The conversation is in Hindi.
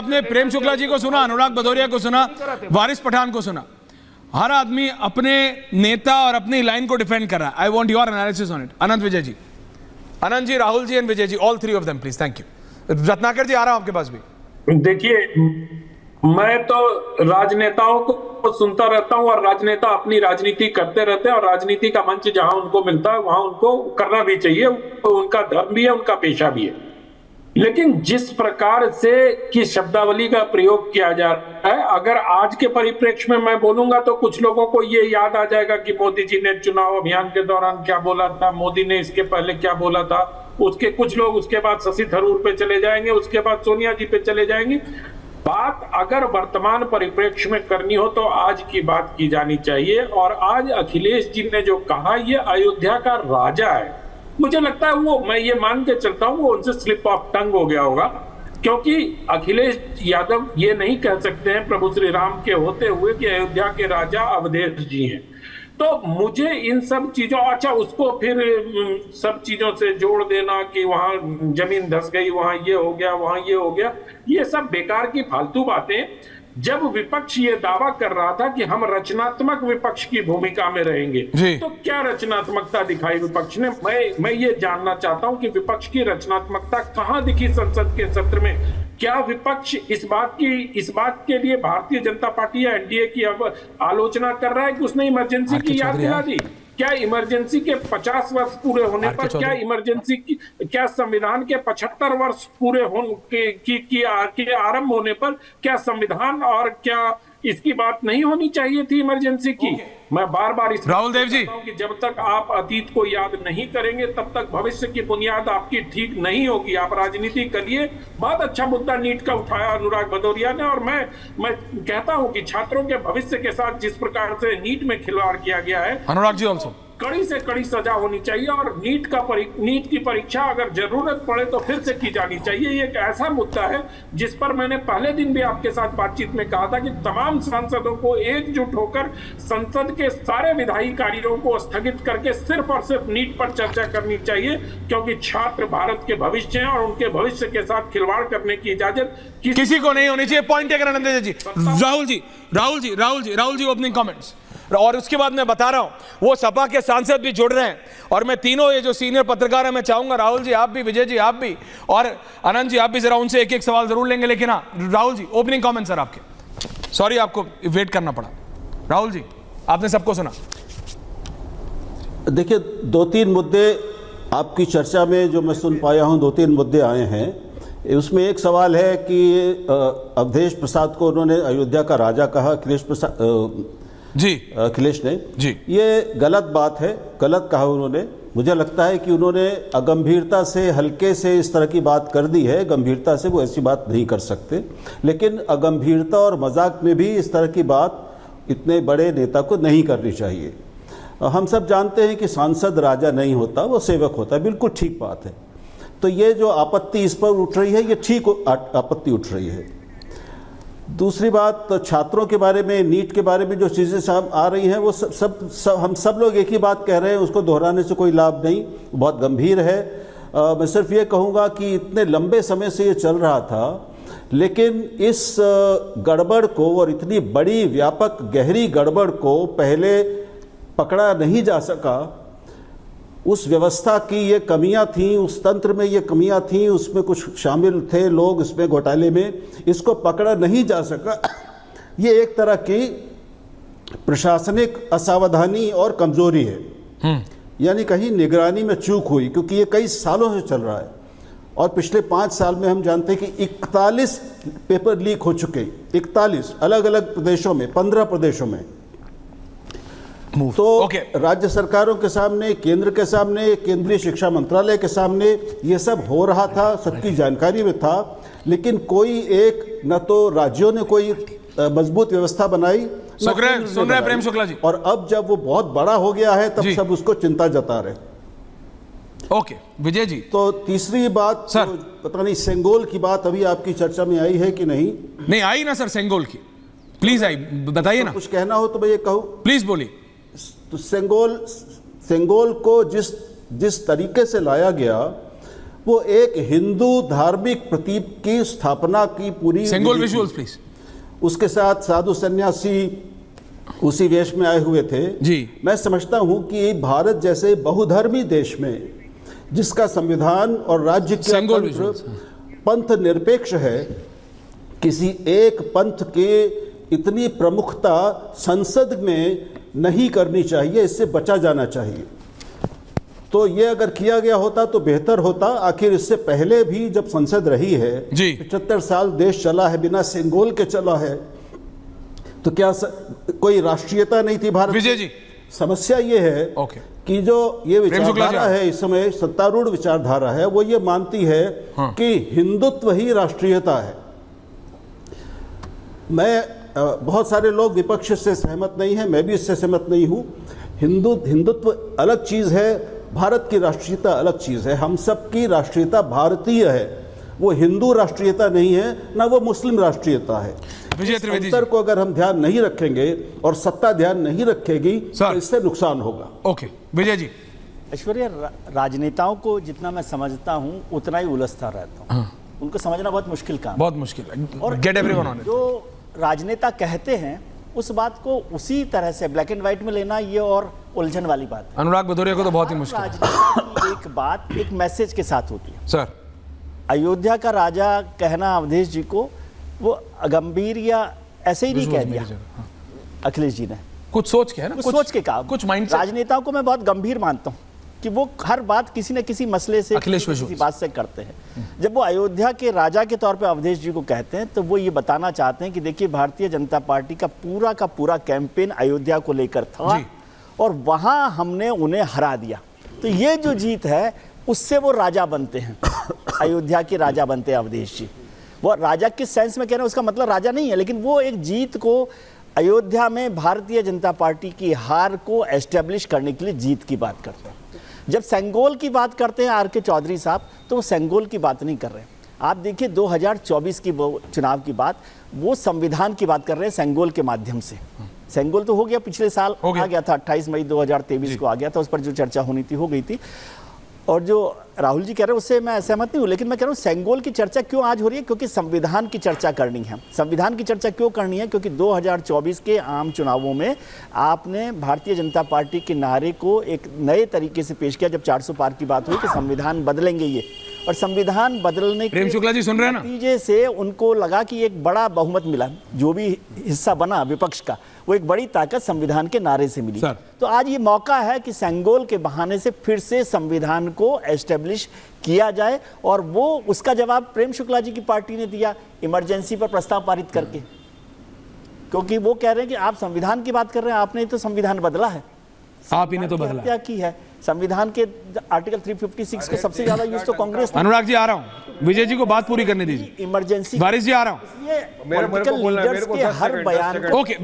आपने प्रेम शुक्ला जी को सुना, अनुराग भदौरिया को सुना, वारिस पठान को सुना। हर आदमी अपने नेता और अपनी लाइन को डिफेंड कर रहा है। I want your analysis on it. Anant Vijay ji, Anant ji, Rahul ji and Vijay ji, all three of them please. Thank you. Ratnakar ji, आ रहा हूं आपके पास भी। देखिए, मैं तो राजनेताओं को सुनता रहता हूं और राजनेता अपनी राजनीति करते रहते हैं और राजनीति का मंच जहां उनको मिलता है वहां उनको करना भी चाहिए, उनका धर्म भी है, उनका पेशा भी है। लेकिन जिस प्रकार से की शब्दावली का प्रयोग किया जा रहा है, अगर आज के परिप्रेक्ष्य में मैं बोलूंगा तो कुछ लोगों को ये याद आ जाएगा कि मोदी जी ने चुनाव अभियान के दौरान क्या बोला था, मोदी ने इसके पहले क्या बोला था। उसके कुछ लोग उसके बाद शशि थरूर पे चले जाएंगे, उसके बाद सोनिया जी पे चले जाएंगे। बात अगर वर्तमान परिप्रेक्ष्य में करनी हो तो आज की बात की जानी चाहिए। और आज अखिलेश जी ने जो कहा, ये अयोध्या का राजा है, मुझे लगता है वो, मैं ये मान के चलता हूं वो उनसे स्लिप ऑफ टंग हो गया होगा, क्योंकि अखिलेश यादव ये नहीं कह सकते हैं प्रभु श्री राम के होते हुए कि अयोध्या के राजा अवधेश जी हैं। तो मुझे इन सब चीजों, अच्छा उसको फिर सब चीजों से जोड़ देना कि वहां जमीन धस गई, वहां ये हो गया, वहां ये हो गया, ये सब बेकार की फालतू बातें। जब विपक्ष ये दावा कर रहा था कि हम रचनात्मक विपक्ष की भूमिका में रहेंगे, तो क्या रचनात्मकता दिखाई विपक्ष ने? मैं ये जानना चाहता हूं कि विपक्ष की रचनात्मकता कहां दिखी संसद के सत्र में? क्या विपक्ष इस बात के लिए भारतीय जनता पार्टी या एनडीए की अब आलोचना कर रहा है कि उसने इमरजेंसी की याद दिला दी? क्या इमरजेंसी के 50 वर्ष पूरे होने पर, क्या इमरजेंसी की, क्या संविधान के 75 वर्ष पूरे होने के आरंभ होने पर क्या संविधान और क्या इसकी बात नहीं होनी चाहिए थी इमरजेंसी की? मैं बार बार इस राहुल देव जी, कि जब तक आप अतीत को याद नहीं करेंगे तब तक भविष्य की बुनियाद आपकी ठीक नहीं होगी। आप राजनीति करिए। बहुत अच्छा मुद्दा नीट का उठाया अनुराग भदौरिया ने, और मैं कहता हूं कि छात्रों के भविष्य के साथ जिस प्रकार से नीट में खिलवाड़ किया गया है, अनुराग जी ऑल्सो, कड़ी से कड़ी सजा होनी चाहिए। और नीट की परीक्षा अगर जरूरत पड़े तो फिर से की जानी चाहिए। ये एक ऐसा मुद्दा है जिस पर मैंने पहले दिन भी आपके साथ बातचीत में कहा था कि तमाम सांसदों को एकजुट होकर संसद के सारे विधायी कार्यों को स्थगित करके सिर्फ और सिर्फ नीट पर चर्चा करनी चाहिए, क्योंकि छात्र भारत के भविष्य हैं और उनके भविष्य के साथ खिलवाड़ करने की इजाजत किसी को नहीं होनी चाहिए। Point taken Anand ji. राहुल जी ओपनिंग कमेंट्स, और उसके बाद मैं बता रहा हूं वो सपा के सांसद भी जुड़ रहे हैं, और मैं तीनों ये जो सीनियर पत्रकार हैं, मैं चाहूंगा राहुल जी आप भी, विजय जी आप भी, और अनंत जी आप भी, जरा उनसे एक एक सवाल जरूर लेंगे। लेकिन हाँ, Rahul ji opening comment sir आपके। सॉरी आपको वेट करना पड़ा। राहुल जी, आपने सबको सुना। देखिए, 2-3 मुद्दे आपकी चर्चा में जो मैं सुन पाया हूं, 2-3 मुद्दे आए हैं। उसमें एक सवाल है कि अवधेश प्रसाद को उन्होंने अयोध्या का राजा कहा, अखिलेश ने जी, ये गलत बात है, गलत कहा उन्होंने। मुझे लगता है कि उन्होंने अगंभीरता से, हल्के से इस तरह की बात कर दी है। गंभीरता से वो ऐसी बात नहीं कर सकते, लेकिन अगंभीरता और मजाक में भी इस तरह की बात इतने बड़े नेता को नहीं करनी चाहिए। हम सब जानते हैं कि सांसद राजा नहीं होता, वो सेवक होता है, बिल्कुल ठीक बात है। तो ये जो आपत्ति इस पर उठ रही है, ये ठीक आपत्ति उठ रही है। दूसरी बात, तो छात्रों के बारे में, नीट के बारे में जो चीज़ें सामने आ रही हैं, वो हम सब लोग एक ही बात कह रहे हैं, उसको दोहराने से कोई लाभ नहीं, बहुत गंभीर है। मैं सिर्फ ये कहूँगा कि इतने लंबे समय से ये चल रहा था, लेकिन इस गड़बड़ को, और इतनी बड़ी व्यापक गहरी गड़बड़ को पहले पकड़ा नहीं जा सका। उस व्यवस्था की ये कमियां थीं, उस तंत्र में ये कमियां थीं, उसमें कुछ शामिल थे लोग इसमें घोटाले में, इसको पकड़ा नहीं जा सका। ये एक तरह की प्रशासनिक असावधानी और कमजोरी है, यानी कहीं निगरानी में चूक हुई, क्योंकि ये कई सालों से चल रहा है। और पिछले 5 साल में हम जानते हैं कि 41 पेपर लीक हो चुके, 41 अलग अलग प्रदेशों में, 15 प्रदेशों में। तो राज्य सरकारों के सामने, केंद्र के सामने, केंद्रीय शिक्षा मंत्रालय के सामने ये सब हो रहा था, सबकी जानकारी में था, लेकिन कोई एक, न तो राज्यों ने कोई मजबूत व्यवस्था बनाई, सुन रहे प्रेम शुक्ला जी। और अब जब वो बहुत बड़ा हो गया है तब सब उसको चिंता जता रहे। ओके विजय जी। तो तीसरी बात सर, तो पता नहीं सेंगोल की बात अभी आपकी चर्चा में आई है कि नहीं? नहीं आई ना सर, सेंगोल की प्लीज आई, बताइए ना। कुछ कहना हो तो मैं ये कहूँ, प्लीज बोलिए। तो सेंगोल को जिस तरीके से लाया गया, वो एक हिंदू धार्मिक प्रतीक की स्थापना की पूरी सेंगोल विधि थी। Visuals please. उसके साथ साधु सन्यासी उसी वेश में आए हुए थे जी। मैं समझता हूं कि भारत जैसे बहुधर्मी देश में, जिसका संविधान और राज्य का सेंगोल तंत्र विजुअल्स, पंथ निरपेक्ष है, किसी एक पंथ के इतनी प्रमुखता संसद में नहीं करनी चाहिए, इससे बचा जाना चाहिए। तो ये अगर किया गया होता तो बेहतर होता। आखिर इससे पहले भी जब संसद रही है, जी। 75 साल देश चला है, बिना सेंगोल के चला है, तो क्या कोई राष्ट्रीयता नहीं थी भारत विजय में? जी। समस्या ये है ओके। कि जो ये प्रेम शुक्ला जी, विचारधारा है, इस समय सत्तारूढ़ विचारधारा है, वो ये मानती है कि हिंदुत्व ही राष्ट्रीयता है। मैं बहुत सारे लोग विपक्ष से सहमत नहीं हैं, मैं भी इससे सहमत नहीं हूँ। हिंदुत्व अलग चीज़ है, भारत की राष्ट्रीयता अलग चीज़ है। हम सब की राष्ट्रीयता भारतीय है, वो हिंदू राष्ट्रीयता नहीं है, ना वो मुस्लिम राष्ट्रीयता है। विजय इस त्रिवेदी अंतर जी। को अगर हम ध्यान नहीं रखेंगे और सत्ता ध्यान नहीं रखेगी सर। तो इससे नुकसान होगा। ओके विजय जी। ऐश्वर्या, राजनेताओं को जितना मैं समझता हूं उतना ही उलझता रहता हूं। उनको समझना बहुत मुश्किल काम है। बहुत मुश्किल है। और गेट एवरीवन ऑन इट। जो राजनेता कहते हैं उस बात को उसी तरह से ब्लैक एंड व्हाइट में लेना, ये और उलझन वाली बात है। अनुराग भदौरिया को तो बहुत ही हर मुश्किल है। राजनेता की एक बात एक मैसेज के साथ होती है। सर अयोध्या का राजा कहना अवधेश जी को वो गंभीर या ऐसे ही नहीं कह दिया अखिलेश जी ने, कुछ सोच के है ना, कुछ सोच के कहा। कुछ माइंड राजनेताओं को मैं बहुत गंभीर मानता हूं कि वो हर बात किसी न किसी मसले से, अखिलेश किसी विजुअल्स। बात से करते हैं। जब वो अयोध्या के राजा के तौर पे अवधेश जी को कहते हैं तो वो ये बताना चाहते हैं कि देखिए, भारतीय जनता पार्टी का पूरा कैंपेन अयोध्या को लेकर था जी। और वहां हमने उन्हें हरा दिया। तो ये जो जीत है उससे वो राजा बनते हैं, अयोध्या के राजा बनते हैं अवधेश जी। वो राजा किस सेंस में कह रहे हैं उसका मतलब राजा नहीं है, लेकिन वो एक जीत को अयोध्या में भारतीय जनता पार्टी की हार को एस्टेब्लिश करने के लिए जीत की बात करते हैं। जब सेंगोल की बात करते हैं आर.के. चौधरी साहब, तो वो सेंगोल की बात नहीं कर रहे हैं। आप देखिए 2024 की वो चुनाव की बात, वो संविधान की बात कर रहे हैं सेंगोल के माध्यम से। सेंगोल तो हो गया, पिछले साल आ गया था, 28 मई 2023 को आ गया था, उस पर जो चर्चा होनी थी हो गई थी। और जो राहुल जी कह रहे हैं उससे मैं सहमत नहीं हूँ, लेकिन मैं कह रहा हूँ सेंगोल की चर्चा क्यों आज हो रही है? क्योंकि संविधान की चर्चा करनी है। संविधान की चर्चा क्यों करनी है? क्योंकि 2024 के आम चुनावों में आपने भारतीय जनता पार्टी के नारे को एक नए तरीके से पेश किया जब 400 पार की बात हुई कि संविधान बदलेंगे ये, और संविधान बदलने के प्रेम शुक्ला जी सुन रहे हैं ना? नतीजे से उनको लगा कि एक बड़ा बहुमत मिला, जो भी हिस्सा बना विपक्ष का, वो एक बड़ी ताकत संविधान के नारे से मिली। तो आज ये मौका है कि सेंगोल के बहाने से फिर से संविधान को एस्टेब्लिश किया जाए, और वो उसका जवाब प्रेम शुक्ला जी की पार्टी ने दिया इमरजेंसी पर प्रस्ताव पारित करके। क्योंकि वो कह रहे हैं कि आप संविधान की बात कर रहे हैं, आपने तो संविधान बदला है, आप ही ने तो बदला क्या की है। संविधान के आर्टिकल 356 को सबसे ज्यादा यूज तो कांग्रेस ने। अनुराग जी आ रहा हूं, विजय जी को बात पूरी करने दीजिए। इमरजेंसी बारिश जी आ रहा हूं। ये पॉलिटिकल लीडर्स के हर बयान ओके।